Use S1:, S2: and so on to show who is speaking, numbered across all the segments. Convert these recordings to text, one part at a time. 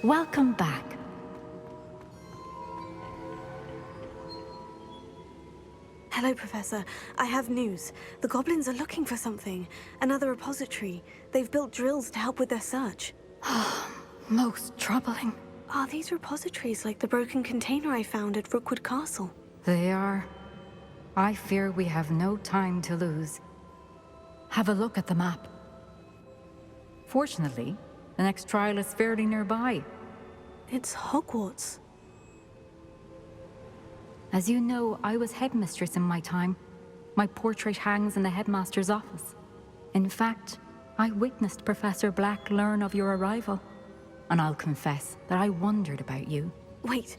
S1: Welcome back.
S2: Hello, Professor. I have news. The goblins are looking for something. Another repository. They've built drills to help with their search.
S1: Most troubling.
S2: Are these repositories like the broken container I found at Rookwood Castle?
S1: They are. I fear we have no time to lose. Have a look at the map. Fortunately, the next trial is fairly nearby.
S2: It's Hogwarts.
S1: As you know, I was headmistress in my time. My portrait hangs in the headmaster's office. In fact, I witnessed Professor Black learn of your arrival. And I'll confess that I wondered about you.
S2: Wait,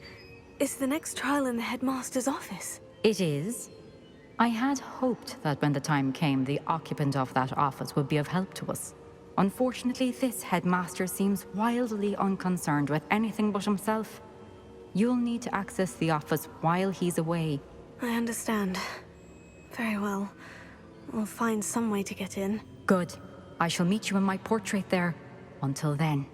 S2: is the next trial in the headmaster's office?
S1: It is. I had hoped that when the time came, the occupant of that office would be of help to us. Unfortunately, this headmaster seems wildly unconcerned with anything but himself. You'll need to access the office while he's away.
S2: I understand. Very well. We'll find some way to get in.
S1: Good. I shall meet you in my portrait there. Until then.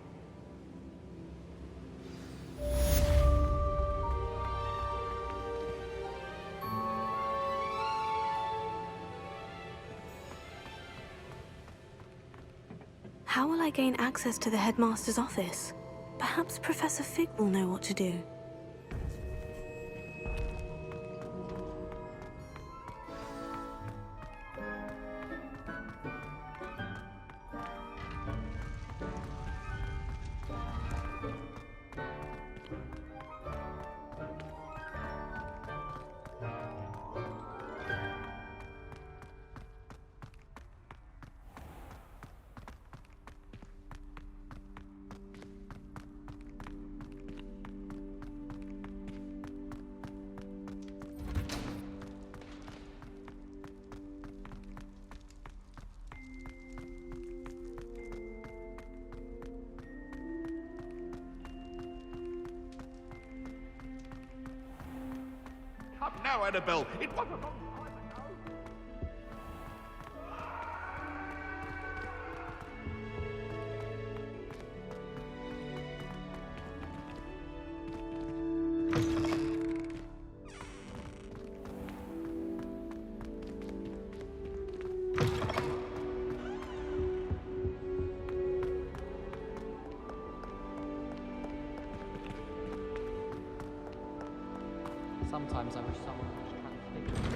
S2: How will I gain access to the headmaster's office? Perhaps Professor Fig will know what to do.
S3: Come now, Annabelle. It was a long time ago.
S4: Sometimes I wish someone would translate.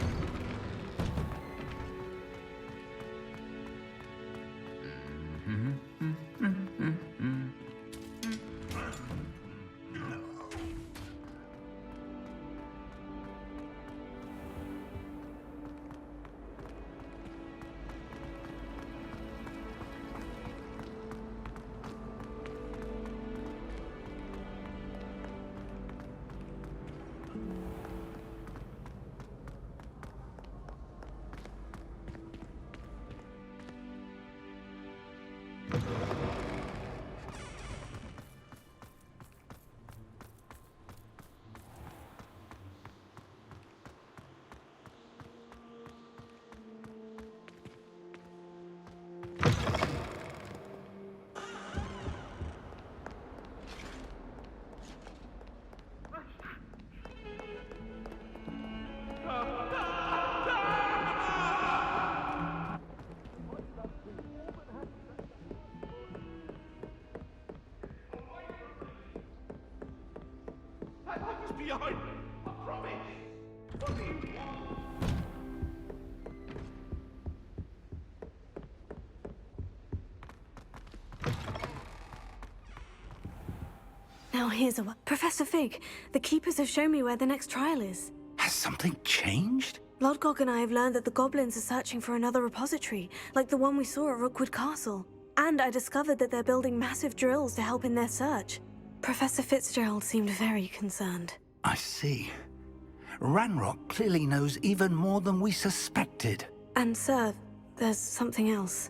S3: I was behind me. I promise. What do you want?
S2: Now here's a... Professor Fig, the Keepers have shown me where the next trial is.
S5: Has something changed?
S2: Lodgok and I have learned that the goblins are searching for another repository, like the one we saw at Rookwood Castle. And I discovered that they're building massive drills to help in their search. Professor Fitzgerald seemed very concerned.
S5: I see. Ranrock clearly knows even more than we suspected.
S2: And sir, there's something else.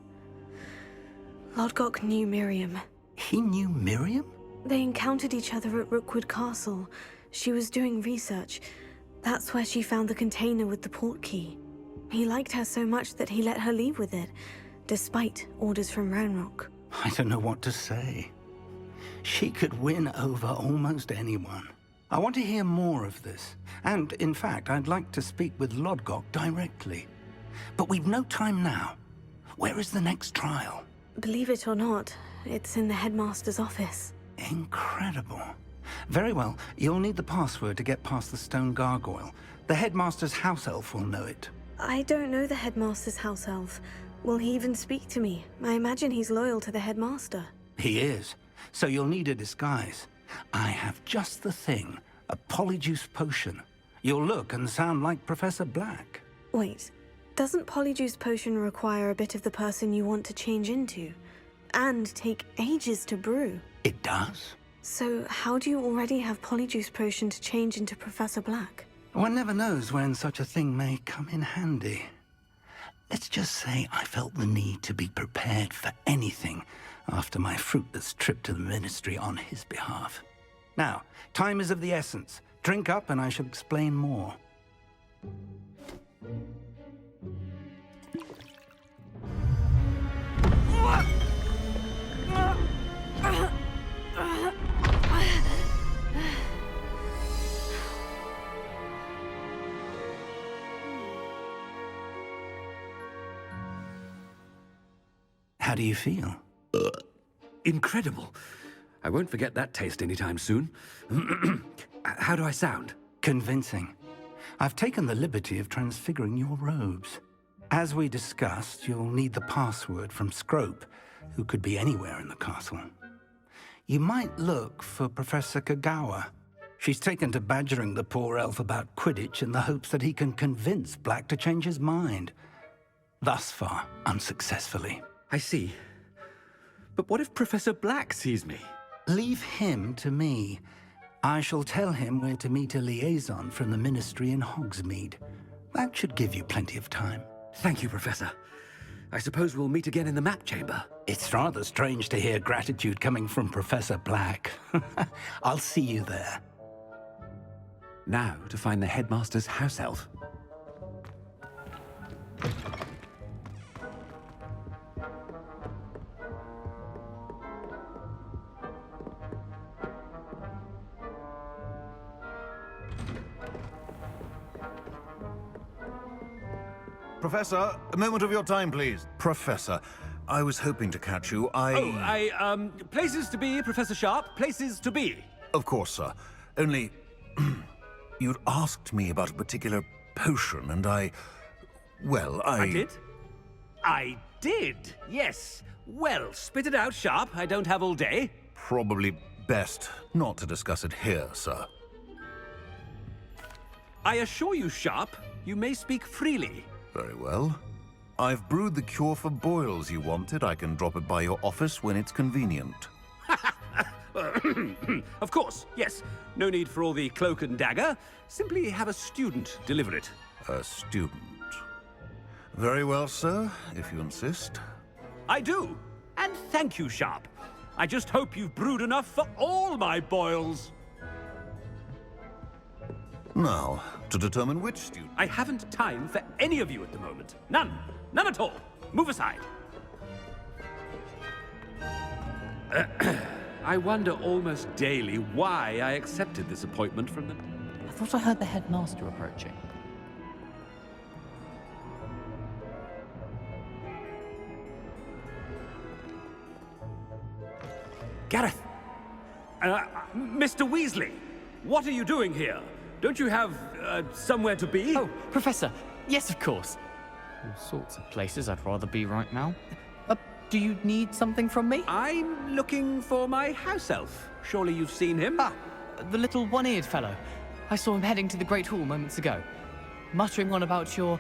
S2: Lodgok knew Miriam.
S5: He knew Miriam?
S2: They encountered each other at Rookwood Castle. She was doing research. That's where she found the container with the port key. He liked her so much that he let her leave with it, despite orders from Ranrock.
S5: I don't know what to say. She could win over almost anyone. I want to hear more of this. And, in fact, I'd like to speak with Lodgok directly. But we've no time now. Where is the next trial?
S2: Believe it or not, it's in the headmaster's office.
S5: Incredible. Very well. You'll need the password to get past the stone gargoyle. The headmaster's house elf will know it.
S2: I don't know the headmaster's house elf. Will he even speak to me? I imagine he's loyal to the headmaster.
S5: He is. So you'll need a disguise. I have just the thing. A polyjuice potion. You'll look and sound like Professor Black.
S2: Wait, doesn't Polyjuice Potion require a bit of the person you want to change into? And take ages to brew?
S5: It does.
S2: So how do you already have Polyjuice Potion to change into Professor Black?
S5: One never knows when such a thing may come in handy. Let's just say I felt the need to be prepared for anything after my fruitless trip to the Ministry on his behalf. Now, time is of the essence. Drink up and I shall explain more. How do you feel?
S6: Incredible. I won't forget that taste anytime soon. How do I sound?
S5: Convincing. I've taken the liberty of transfiguring your robes. As we discussed, you'll need the password from Scrope, who could be anywhere in the castle. You might look for Professor Kagawa. She's taken to badgering the poor elf about Quidditch in the hopes that he can convince Black to change his mind. Thus far, unsuccessfully.
S6: I see. But what if Professor Black sees me?
S5: Leave him to me. I shall tell him where to meet a liaison from the Ministry in Hogsmeade. That should give you plenty of time.
S6: Thank you, Professor. I suppose we'll meet again in the map chamber.
S5: It's rather strange to hear gratitude coming from Professor Black. I'll see you there.
S6: Now to find the headmaster's house elf.
S7: Professor, a moment of your time, please. Professor, I was hoping to catch you.
S6: Places to be, Professor Sharp, places to be.
S7: Of course, sir. Only, you'd asked me about a particular potion, and I
S6: did? I did, yes. Well, spit it out, Sharp. I don't have all day.
S7: Probably best not to discuss it here, sir.
S6: I assure you, Sharp, you may speak freely.
S7: Very well. I've brewed the cure for boils you wanted. I can drop it by your office when it's convenient.
S6: Of course, yes. No need for all the cloak and dagger. Simply have a student deliver it.
S7: A student. Very well, sir, if you insist.
S6: I do. And thank you, Sharp. I just hope you've brewed enough for all my boils.
S7: Now, to determine which student...
S6: I haven't time for any of you at the moment. None. None at all. Move aside. I wonder almost daily why I accepted this appointment from them.
S4: I thought I heard the headmaster approaching.
S6: Gareth! Mr. Weasley! What are you doing here? Don't you have, somewhere to be?
S4: Oh, Professor! Yes, of course. All sorts of places I'd rather be right now. Do you need something from me?
S6: I'm looking for my house elf. Surely you've seen him?
S4: Ah, the little one-eared fellow. I saw him heading to the Great Hall moments ago. Muttering on about your,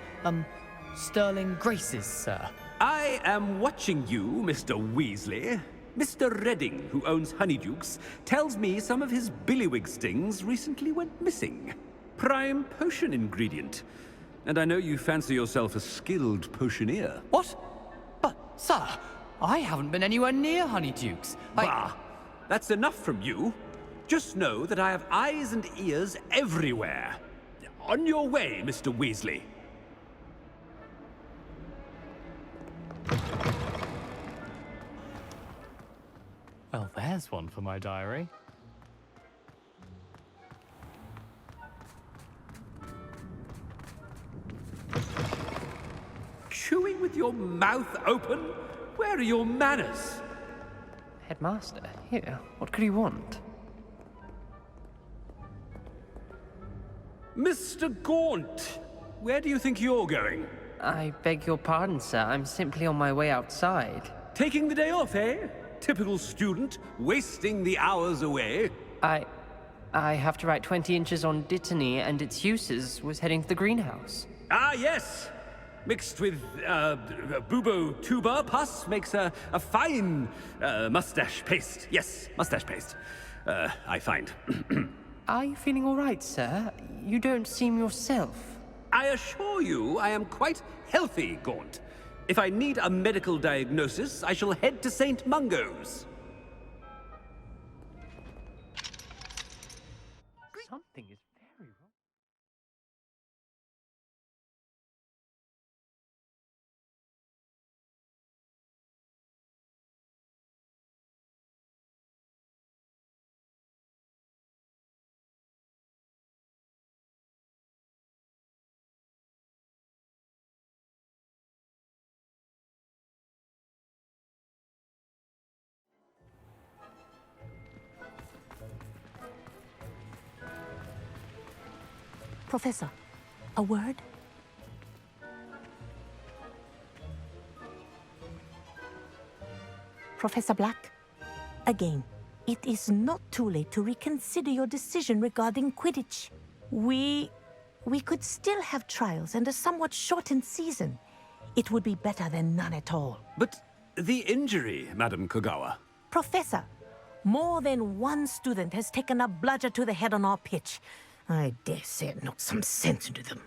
S4: sterling graces, sir.
S6: I am watching you, Mr. Weasley. Mr. Redding, who owns Honeydukes, tells me some of his billywig stings recently went missing. Prime potion ingredient. And I know you fancy yourself a skilled potioneer.
S4: What? But, sir, I haven't been anywhere near Honeydukes.
S6: Bah! That's enough from you. Just know that I have eyes and ears everywhere. On your way, Mr. Weasley.
S4: Well, there There's one for my diary.
S6: Chewing with your mouth open? Where are your manners?
S8: Headmaster, here. What could you want?
S6: Mr. Gaunt, where do you think you're going?
S8: I beg your pardon, sir. I'm simply on my way outside.
S6: Taking the day off, eh? Typical student, wasting the hours away.
S8: I have to write 20 inches on Dittany and its uses. Was heading to the greenhouse.
S6: Ah, yes. Mixed with bubo tuber pus makes a fine mustache paste. Yes, mustache paste. I find.
S8: Are you feeling all right, sir? You don't seem yourself.
S6: I assure you I am quite healthy, Gaunt. If I need a medical diagnosis, I shall head to St. Mungo's.
S8: Something is very wrong.
S9: Professor, a word? Professor Black, again, it is not too late to reconsider your decision regarding Quidditch. We could still have trials and a somewhat shortened season. It would be better than none at all.
S6: But the injury, Madam Kogawa.
S9: Professor, more than one student has taken a bludger to the head on our pitch. I dare say it knocked some sense into them.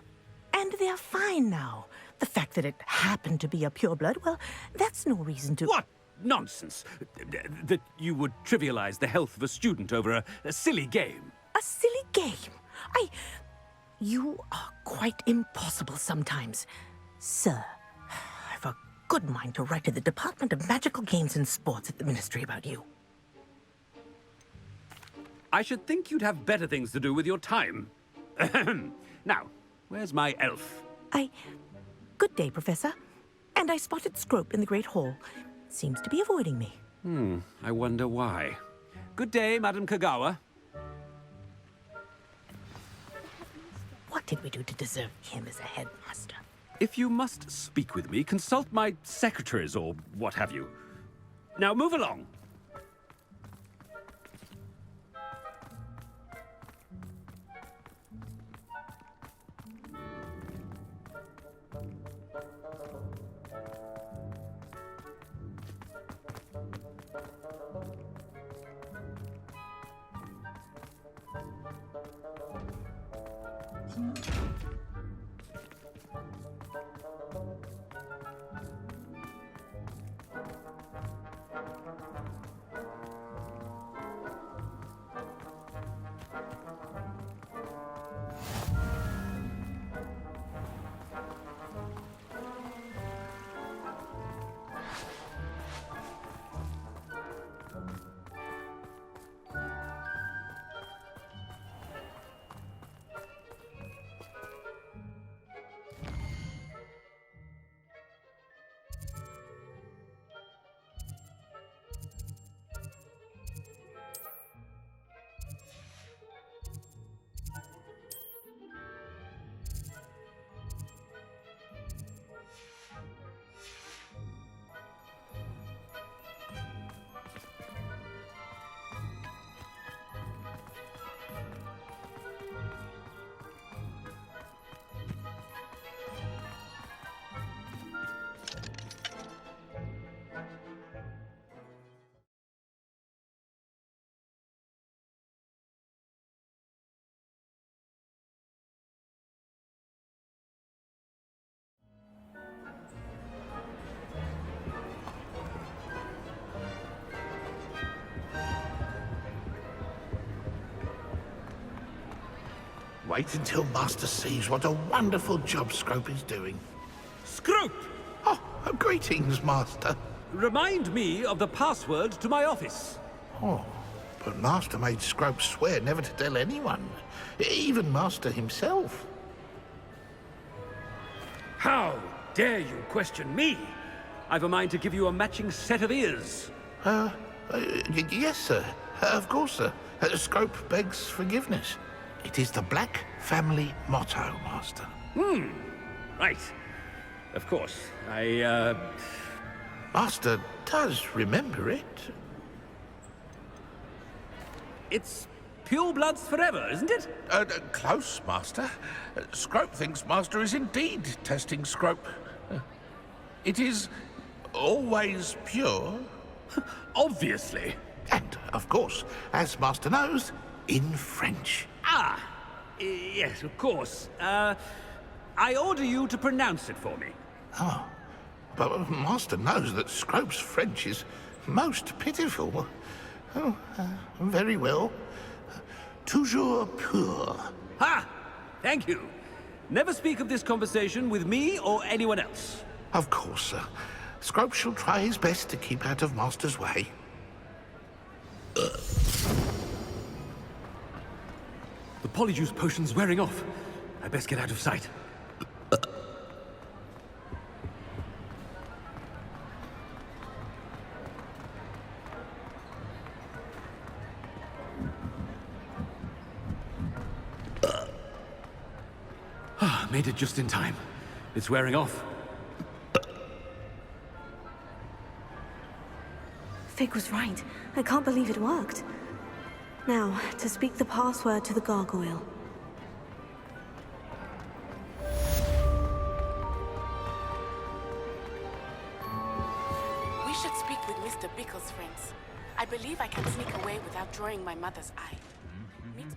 S9: And they're fine now. The fact that it happened to be a pureblood, well, that's no reason to...
S6: What nonsense! That you would trivialize the health of a student over a silly game.
S9: A silly game? You are quite impossible sometimes. Sir, I've a good mind to write to the Department of Magical Games and Sports at the Ministry about you.
S6: I should think you'd have better things to do with your time. Now, where's my elf?
S9: Good day, Professor. And I spotted Scrope in the Great Hall. Seems to be avoiding me.
S6: I wonder why. Good day, Madam Kogawa.
S9: What did we do to deserve him as a headmaster?
S6: If you must speak with me, consult my secretaries or what have you. Now move along.
S3: Wait until Master sees what a wonderful job Scrope is doing.
S6: Scrope!
S3: Oh, greetings, Master.
S6: Remind me of the password to my office.
S3: Oh, but Master made Scrope swear never to tell anyone, even Master himself.
S6: How dare you question me? I've a mind to give you a matching set of ears.
S3: Yes, sir. Of course, sir. Scrope begs forgiveness. It is the Black family motto, Master.
S6: Right. Of course.
S3: Master does remember it.
S6: It's pure bloods forever, isn't it?
S3: Close, Master. Scrope thinks Master is indeed testing Scrope. It is always pure.
S6: Obviously.
S3: And, of course, as Master knows, in French.
S6: Ah! Yes, of course. I order you to pronounce it for me.
S3: Oh, but Master knows that Scrope's French is most pitiful. Oh, very well. Toujours pur.
S6: Ha! Thank you. Never speak of this conversation with me or anyone else.
S3: Of course, sir. Scrope shall try his best to keep out of Master's way.
S6: The Polyjuice potion's wearing off. I best get out of sight. Made it just in time. It's wearing off.
S2: Fig was right. I can't believe it worked. Now, to speak the password to the gargoyle.
S10: We should speak with Mr. Bickle's friends. I believe I can sneak away without drawing my mother's eye. Meet me.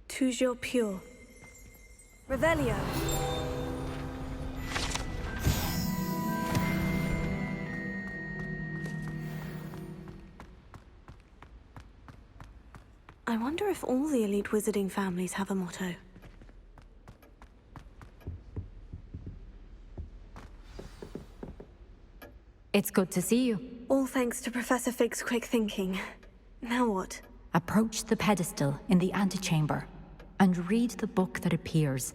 S2: Toujours pure. Revelio. I wonder if all the elite wizarding families have a motto.
S1: It's good to see you.
S2: All thanks to Professor Fig's quick thinking. Now what?
S1: Approach the pedestal in the antechamber and read the book that appears.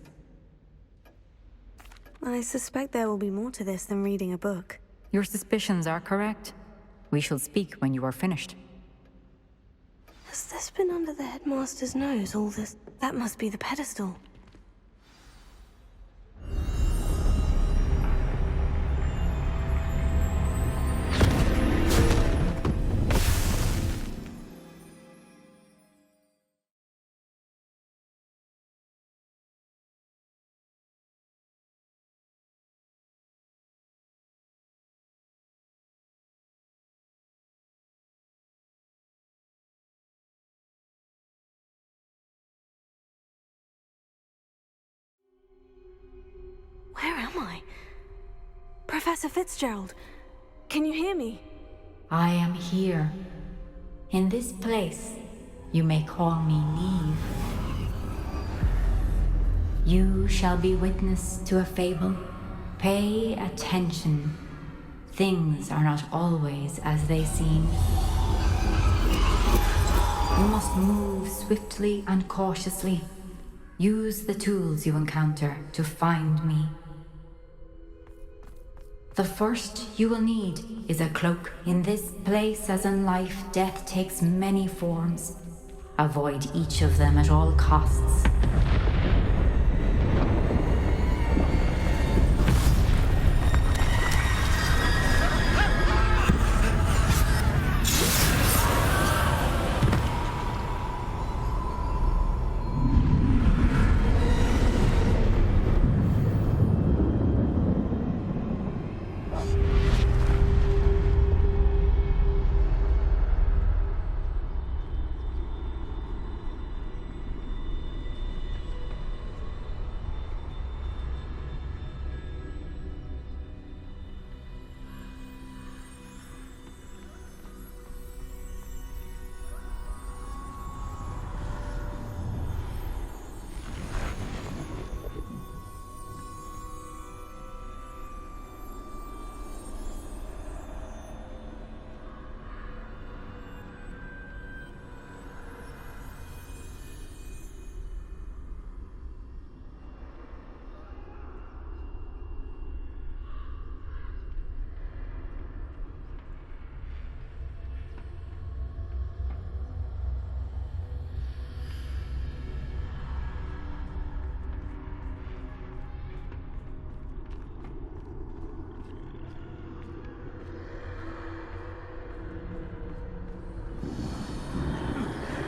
S2: I suspect there will be more to this than reading a book.
S1: Your suspicions are correct. We shall speak when you are finished.
S2: Has this been under the headmaster's nose, all this? That must be the pedestal. Where am I? Professor Fitzgerald, can you hear me?
S1: I am here. In this place, you may call me Neve. You shall be witness to a fable. Pay attention. Things are not always as they seem. You must move swiftly and cautiously. Use the tools you encounter to find me. The first you will need is a cloak. In this place, as in life, death takes many forms. Avoid each of them at all costs.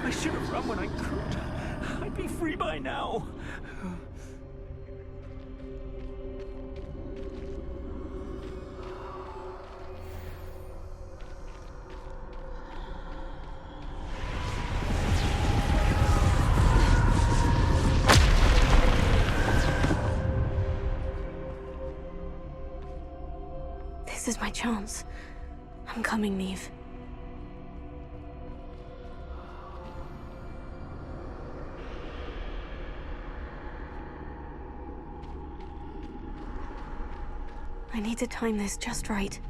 S6: I should have run when I could. I'd be free by now.
S2: This is my chance. I'm coming, Neve. I need to time this just right.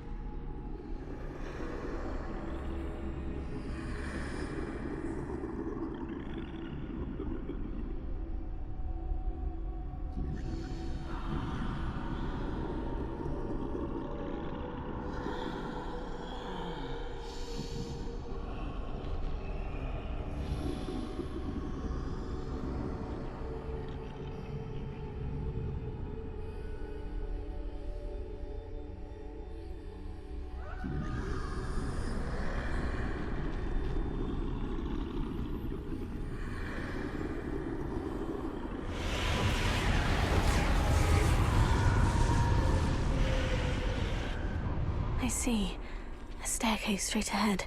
S2: I see. A staircase straight ahead.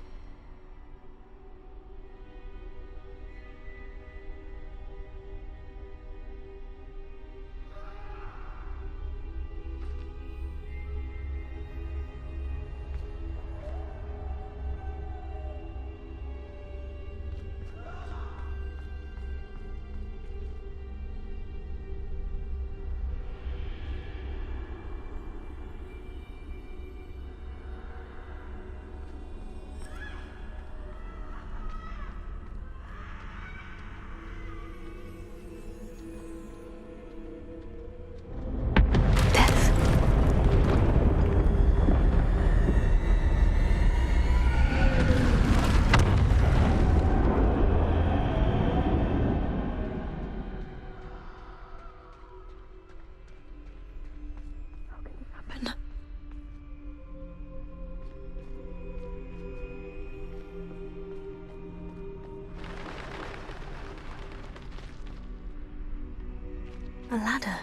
S2: A ladder.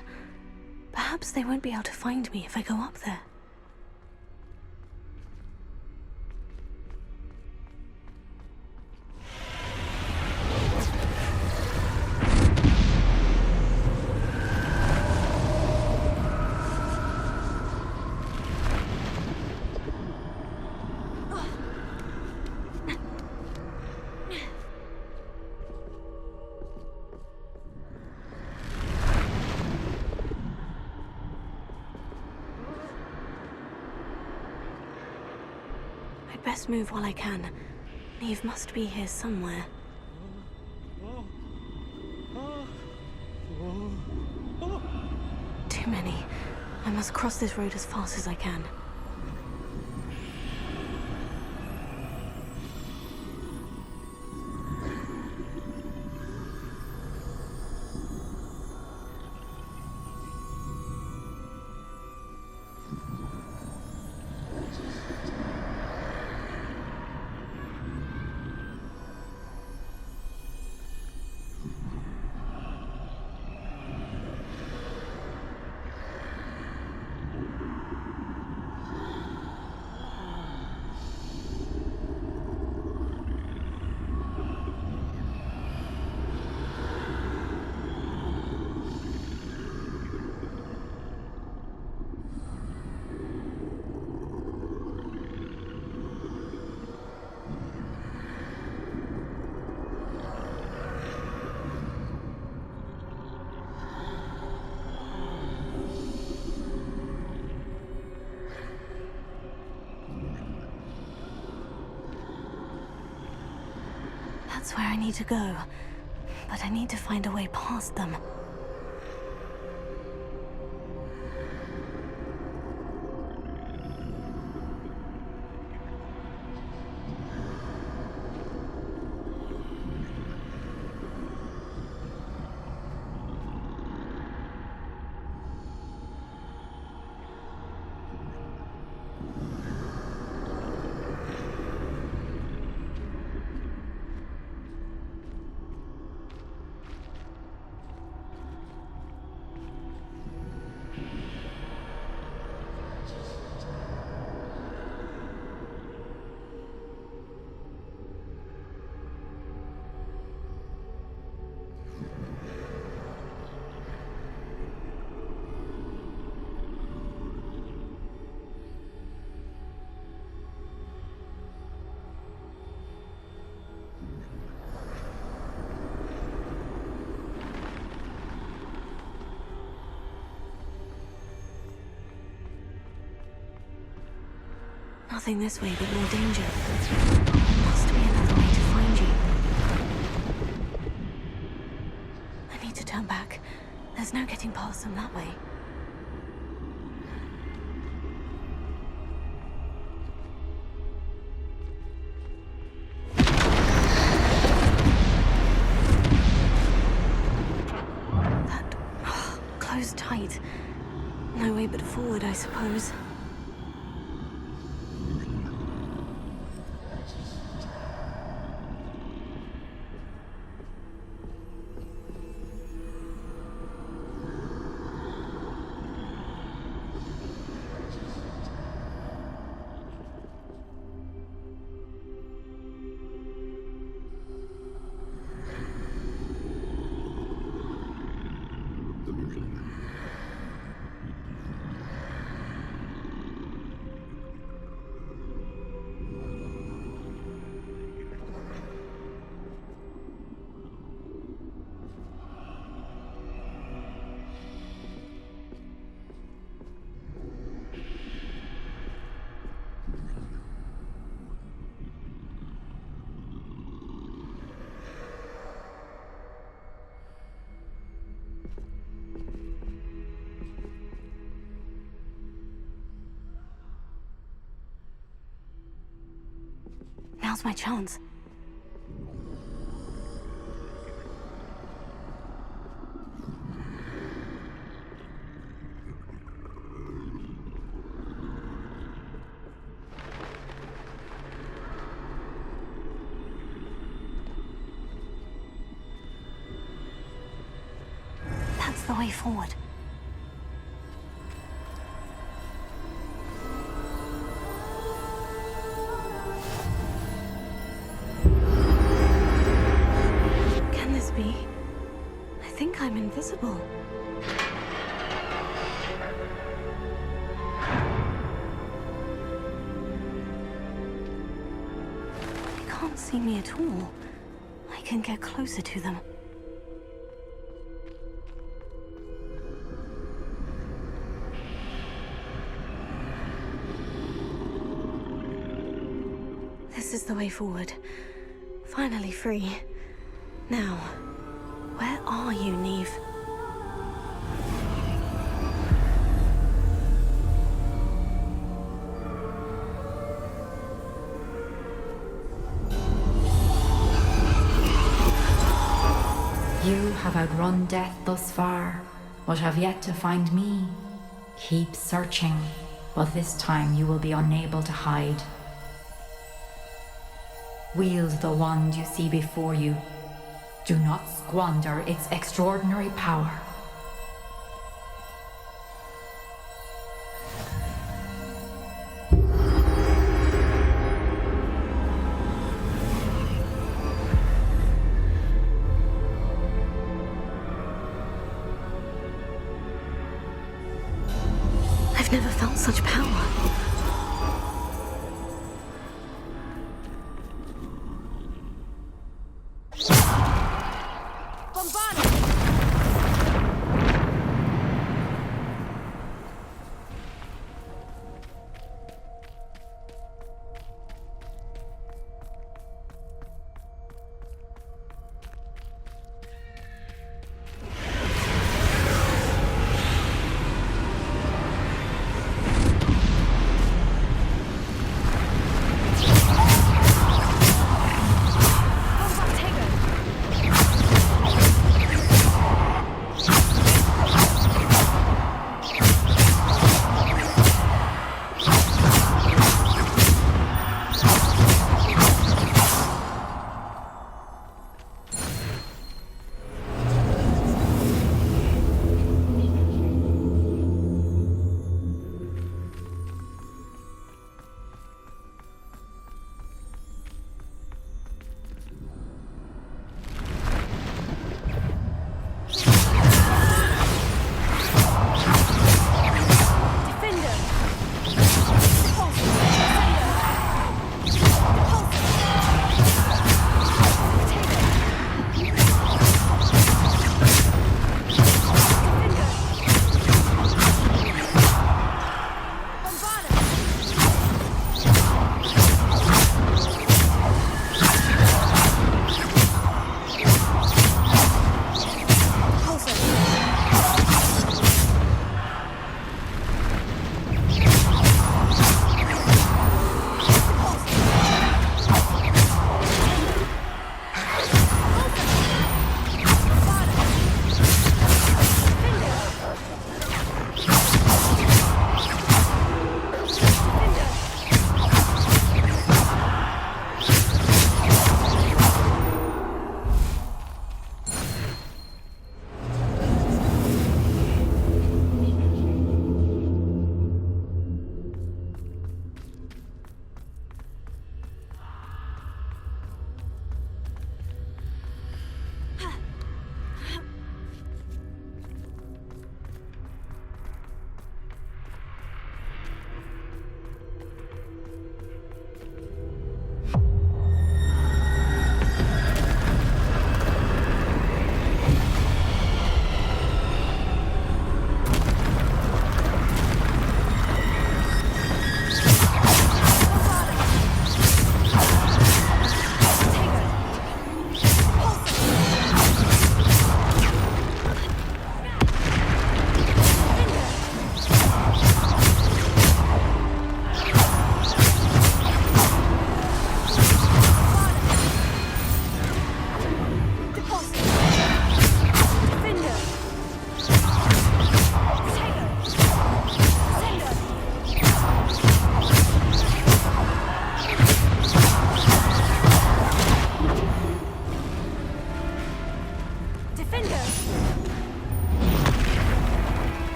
S2: Perhaps they won't be able to find me if I go up there. I'd best move while I can. Neve must be here somewhere. Too many. I must cross this road as fast as I can. That's where I need to go, but I need to find a way past them. Nothing this way but more danger. There must be another way to find you. I need to turn back. There's no getting past them that way. Closed tight. No way but forward, I suppose. Now's my chance. That's the way forward. Can this be? I think I'm invisible. They can't see me at all. I can get closer to them. This is the way forward. Finally free. Now, where are you, Neve?
S1: You have outrun death thus far, but have yet to find me. Keep searching, but this time you will be unable to hide. Wield the wand you see before you. Do not squander its extraordinary power.
S2: I've never felt such power.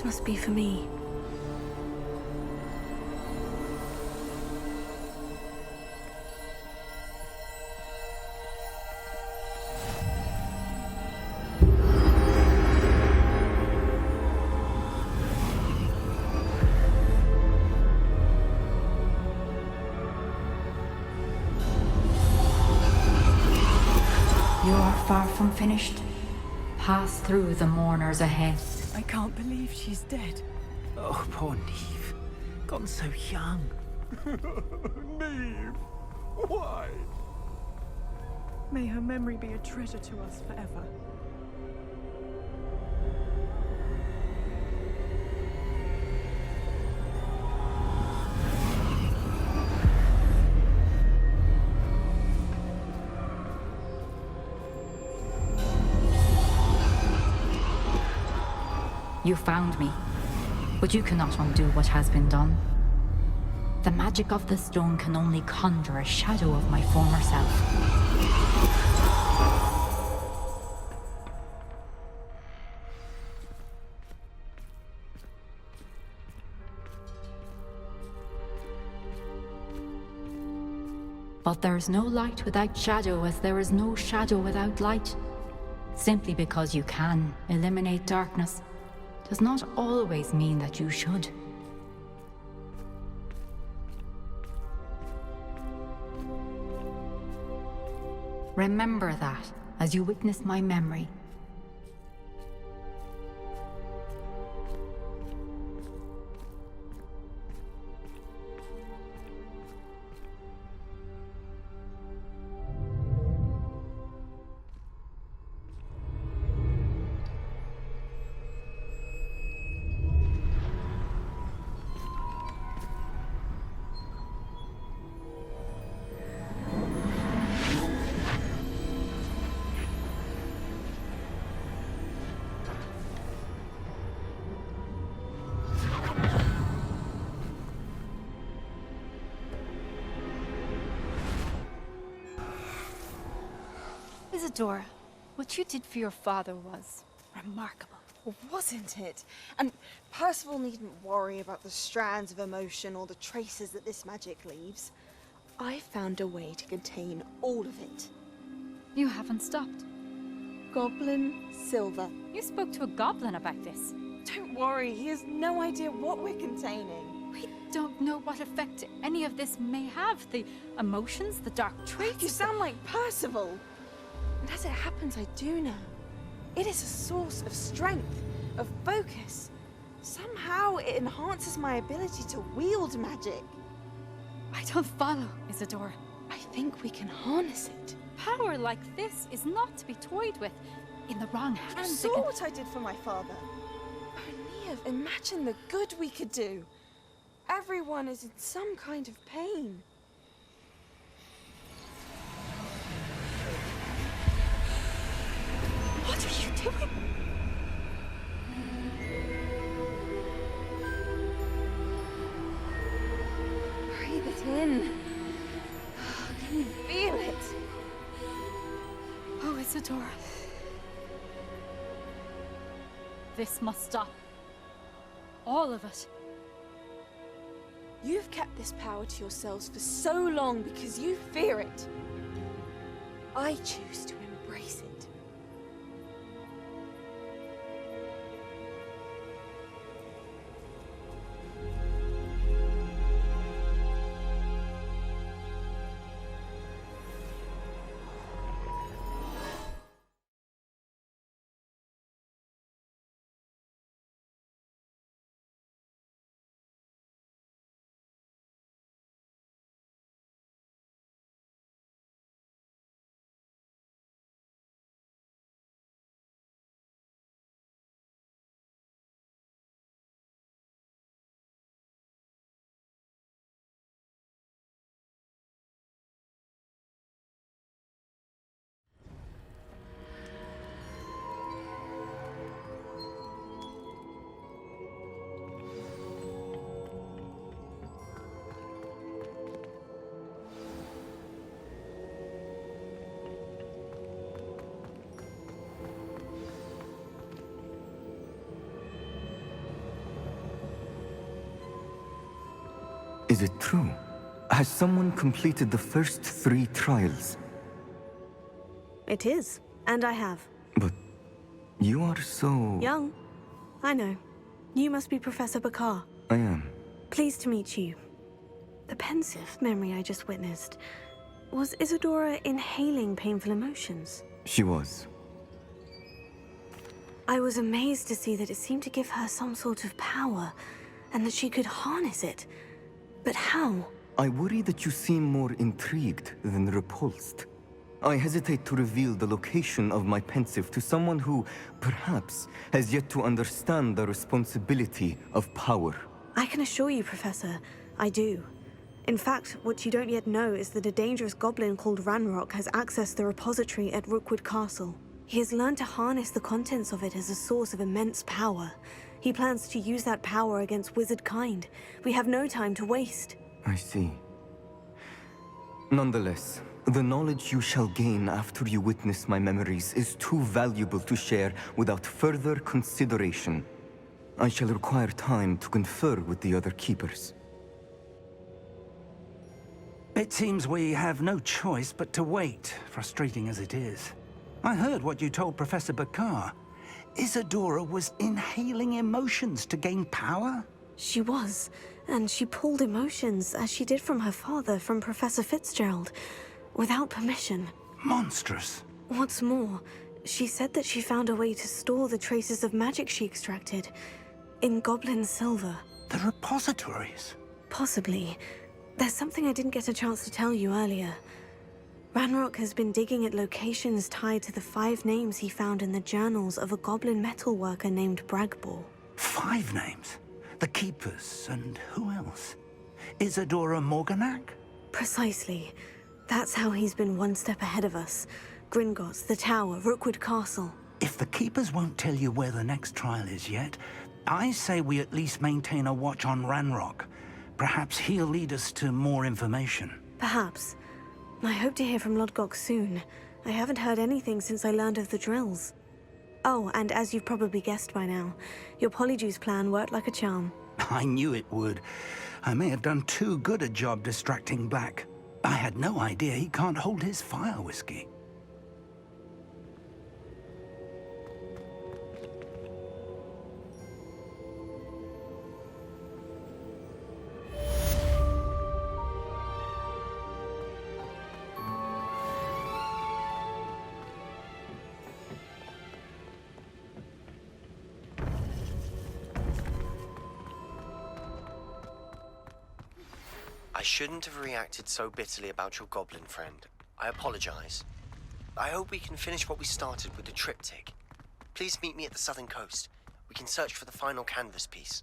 S2: This must be for me.
S1: You are far from finished. Pass through the mourners ahead.
S4: I can't believe she's dead.
S11: Oh, poor Neve. Gone so young.
S12: Neve! Why?
S13: May her memory be a treasure to us forever.
S1: You found me, but you cannot undo what has been done. The magic of the stone can only conjure a shadow of my former self. But there is no light without shadow, as there is no shadow without light. Simply because you can eliminate darkness does not always mean that you should. Remember that as you witness my memory.
S14: Isadora, what you did for your father was remarkable.
S15: Well, wasn't it? And Percival needn't worry about the strands of emotion or the traces that this magic leaves. I found a way to contain all of it.
S14: You haven't stopped.
S15: Goblin Silver.
S14: You spoke to a goblin about this.
S15: Don't worry, he has no idea what we're containing.
S14: We don't know what effect any of this may have. The emotions, the dark traits.
S15: You sound like Percival. And as it happens, I do know. It is a source of strength, of focus. Somehow it enhances my ability to wield magic.
S14: I don't follow, Isadora.
S15: I think we can harness it.
S14: Power like this is not to be toyed with. In the wrong hands,
S15: You saw what I did for my father. Oh, Neve, imagine the good we could do. Everyone is in some kind of pain.
S14: What are you doing?
S15: Breathe it in. Can you feel it?
S14: Oh, Isadora. This must stop. All of it.
S15: You've kept this power to yourselves for so long because you fear it. I choose to embrace it.
S12: Is it true? Has someone completed the first 3 trials?
S2: It is, and I have.
S12: But you are so...
S2: Young. I know. You must be Professor Bakar.
S12: I am.
S2: Pleased to meet you. The pensive memory I just witnessed. Was Isadora inhaling painful emotions?
S12: She was.
S2: I was amazed to see that it seemed to give her some sort of power, and that she could harness it. But how?
S12: I worry that you seem more intrigued than repulsed. I hesitate to reveal the location of my pensive to someone who, perhaps, has yet to understand the responsibility of power.
S2: I can assure you, Professor, I do. In fact, what you don't yet know is that a dangerous goblin called Ranrock has accessed the repository at Rookwood Castle. He has learned to harness the contents of it as a source of immense power. He plans to use that power against wizard kind. We have no time to waste.
S12: I see. Nonetheless, the knowledge you shall gain after you witness my memories is too valuable to share without further consideration. I shall require time to confer with the other keepers.
S5: It seems we have no choice but to wait, frustrating as it is. I heard what you told Professor Bakar. Isadora was inhaling emotions to gain power?
S2: She was, and she pulled emotions, as she did from her father, from Professor Fitzgerald, without permission.
S5: Monstrous.
S2: What's more, she said that she found a way to store the traces of magic she extracted in goblin silver.
S5: The repositories?
S2: Possibly. There's something I didn't get a chance to tell you earlier. Ranrock has been digging at locations tied to the 5 names he found in the journals of a goblin metalworker named Bragbor.
S5: 5 names? The Keepers, and who else? Isadora Morganac?
S2: Precisely. That's how he's been one step ahead of us. Gringotts, the Tower, Rookwood Castle.
S5: If the Keepers won't tell you where the next trial is yet, I say we at least maintain a watch on Ranrock. Perhaps he'll lead us to more information.
S2: Perhaps. I hope to hear from Lodgok soon. I haven't heard anything since I learned of the drills. Oh, and as you've probably guessed by now, your Polyjuice plan worked like a charm.
S5: I knew it would. I may have done too good a job distracting Black. I had no idea he can't hold his fire whiskey.
S16: I shouldn't have reacted so bitterly about your goblin friend. I apologize. I hope we can finish what we started with the triptych. Please meet me at the southern coast. We can search for the final canvas piece.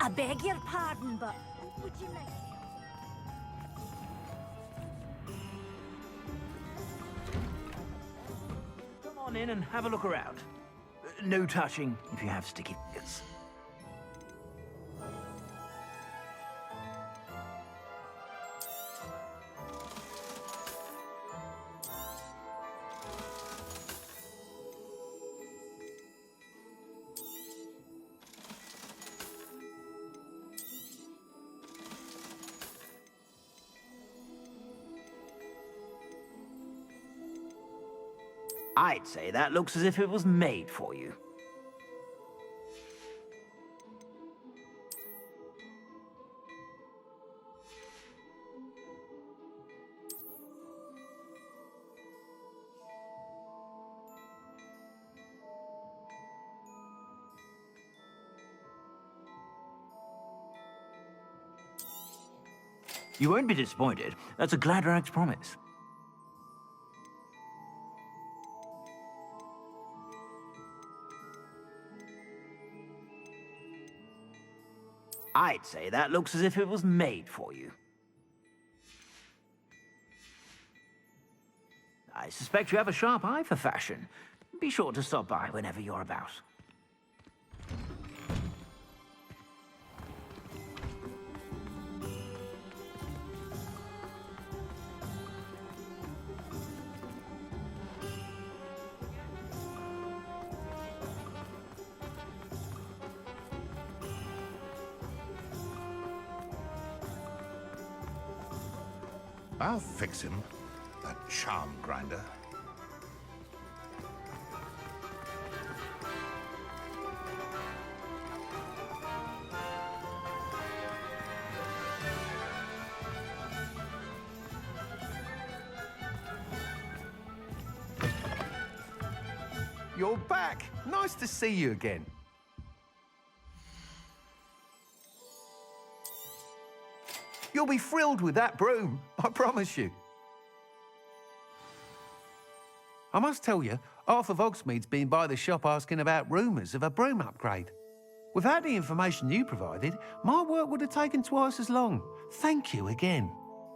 S9: I beg your pardon, but would you like...
S11: Come on in and have a look around. No touching if you have sticky fingers. I'd say that looks as if it was made for you. You won't be disappointed. That's a Gladrax promise. I'd say that looks as if it was made for you. I suspect you have a sharp eye for fashion. Be sure to stop by whenever you're about.
S3: I'll fix him, that charm grinder.
S17: You're back. Nice to see you again. You'll be thrilled with that broom, I promise you. I must tell you, Arthur Hogsmeade's been by the shop asking about rumours of a broom upgrade. Without the information you provided, my work would have taken twice as long. Thank you again.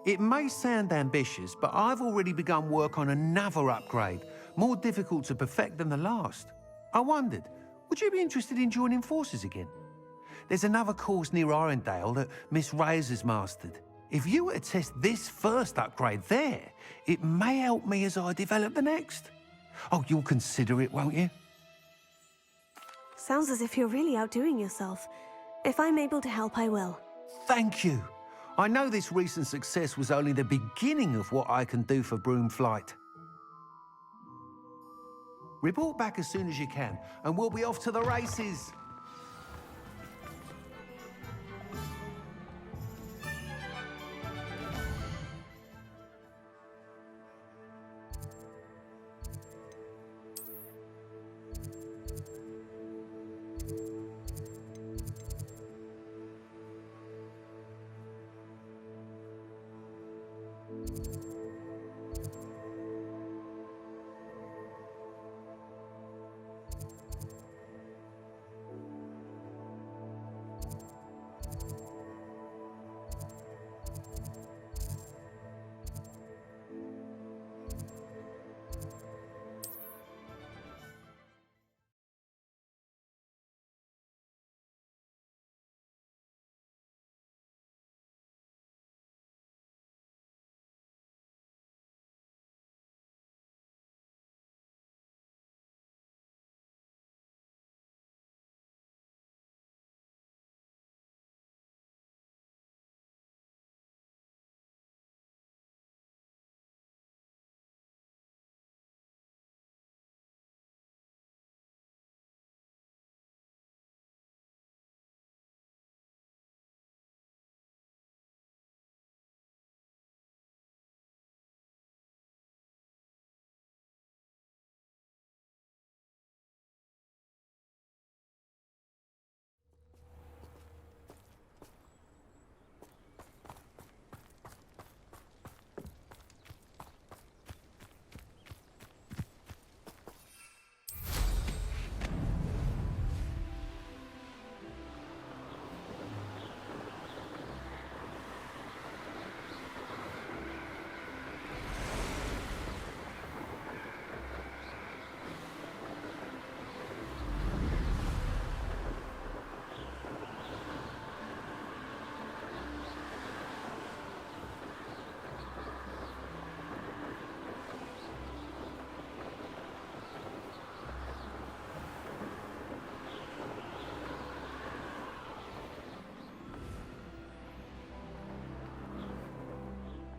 S17: It may sound ambitious, but I've already begun work on another upgrade, more difficult to perfect than the last. I wondered, would you be interested in joining forces again? There's another course near Arendale that Miss Reyes has mastered. If you were to test this first upgrade there, it may help me as I develop the next. Oh, you'll consider it, won't you?
S2: Sounds as if you're really outdoing yourself. If I'm able to help, I will.
S17: Thank you. I know this recent success was only the beginning of what I can do for Broomflight. Report back as soon as you can, and we'll be off to the races.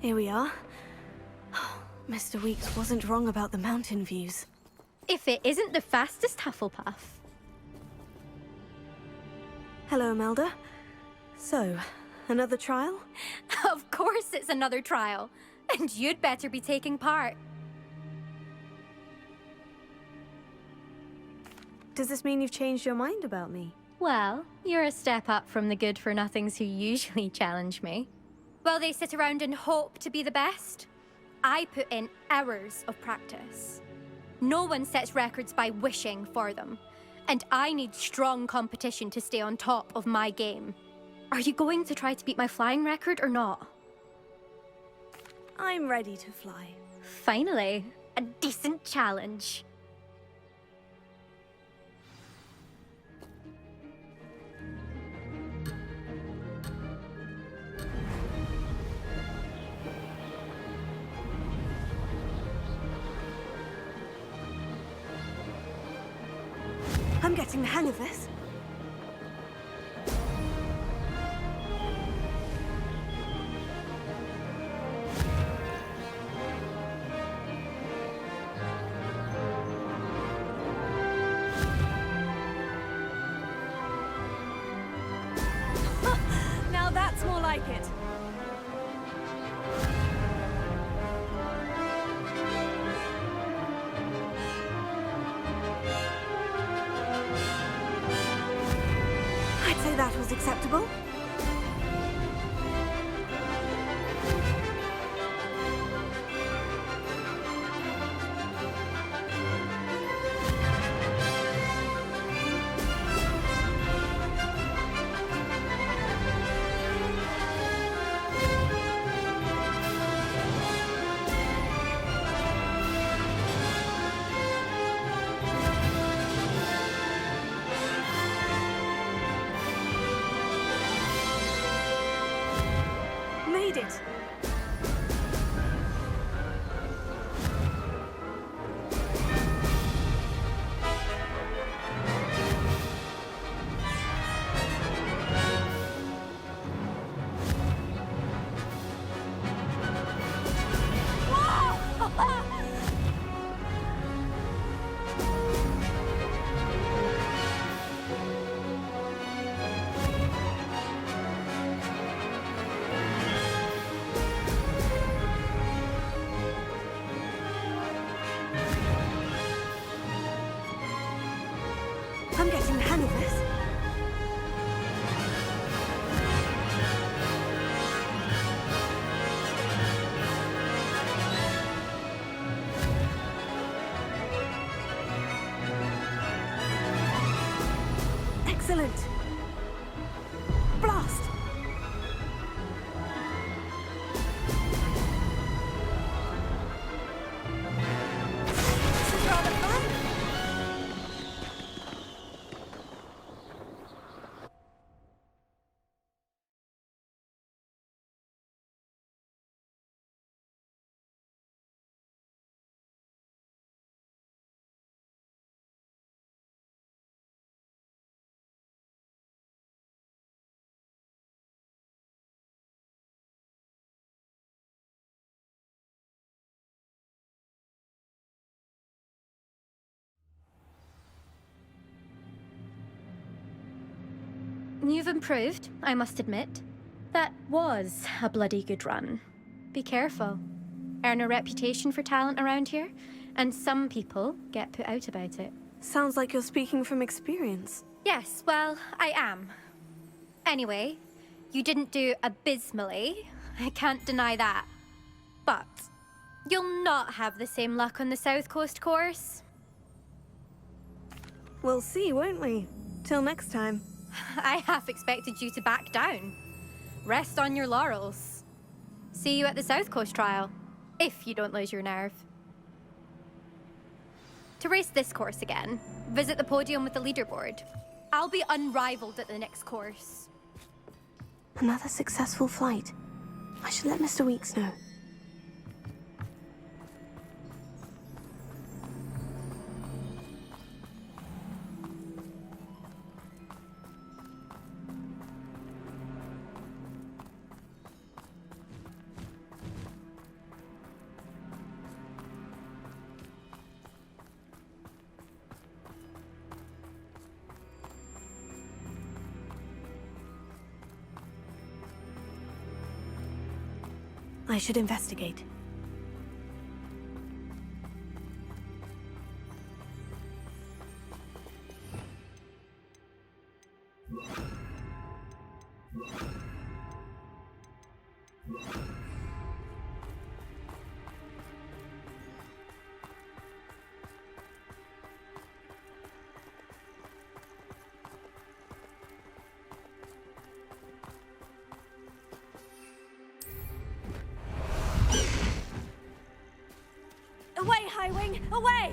S2: Here we are. Mr. Weeks wasn't wrong about the mountain views.
S18: If it isn't the fastest Hufflepuff.
S2: Hello, Imelda. So, another trial?
S18: Of course it's another trial. And you'd better be taking part.
S2: Does this mean you've changed your mind about me?
S18: Well, you're a step up from the good-for-nothings who usually challenge me. While they sit around and hope to be the best, I put in hours of practice. No one sets records by wishing for them, and I need strong competition to stay on top of my game. Are you going to try to beat my flying record or not?
S2: I'm ready to fly.
S18: Finally, a decent challenge.
S2: I'm getting the hang of this. Now that's more like it. I'd say that was acceptable. Made it. I'm getting the hang of this. Excellent. Blast! This is rather fun.
S18: You've improved, I must admit. That was a bloody good run. Be careful. Earn a reputation for talent around here, and some people get put out about it.
S2: Sounds like you're speaking from experience.
S18: Yes, well, I am. Anyway, you didn't do abysmally. I can't deny that. But you'll not have the same luck on the South Coast course.
S2: We'll see, won't we? Till next time.
S18: I half expected you to back down. Rest on your laurels. See you at the South Coast trial, if you don't lose your nerve. To race this course again, visit the podium with the leaderboard. I'll be unrivaled at the next course.
S2: Another successful flight. I should let Mr. Weeks know. I should investigate.
S19: Away, Highwing! Away!